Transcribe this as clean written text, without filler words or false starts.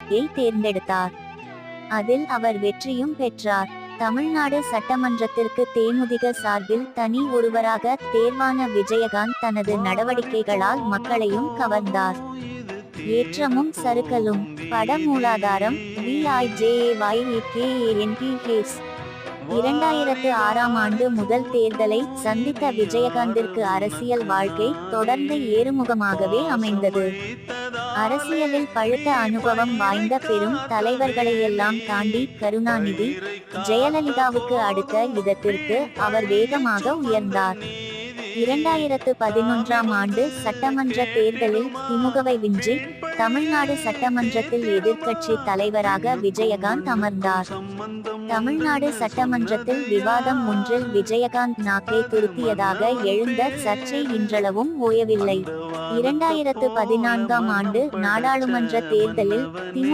தேர்ந்தெடுத்தார். அதில் அவர் வெற்றியும் பெற்றார். தமிழ்நாடு சட்டமன்றத்திற்கு தேமுதிக சார்பில் தனி ஒருவராக தேர்வான விஜயகாந்த் தனது நடவடிக்கைகளால் மக்களையும் கவர்ந்தார். ஏற்றமும் சறுக்கலும். பட மூலாதாரம் VIJAYEKANPHS. 2006ஆம் ஆண்டு முதல் தேர்தலை சந்தித்த விஜயகாந்திற்கு அரசியல் வாழ்க்கை தொடர்ந்து ஏறுமுகமாகவே அமைந்தது. அரசியலில் பழுத்த அனுபவம் வாய்ந்த பெரும் தலைவர்களையெல்லாம் தாண்டி கருணாநிதி, ஜெயலலிதாவுக்கு அடுத்த இடத்திற்கு அவர் வேகமாக உயர்ந்தார். 2011ஆம் ஆண்டு சட்டமன்ற தேர்தலில் திமுகவை விஞ்சி தமிழ்நாடு சட்டமன்றத்தில் எதிர்க்கட்சி தலைவராக விஜயகாந்த் அமர்ந்தார். தமிழ்நாடு சட்டமன்றத்தில் விவாதம் ஒன்றில் விஜயகாந்த் நாக்கை துருத்தியதாக எழுந்த சர்ச்சை இன்றளவும் ஓயவில்லை. 2014ஆம் ஆண்டு நாடாளுமன்ற தேர்தலில்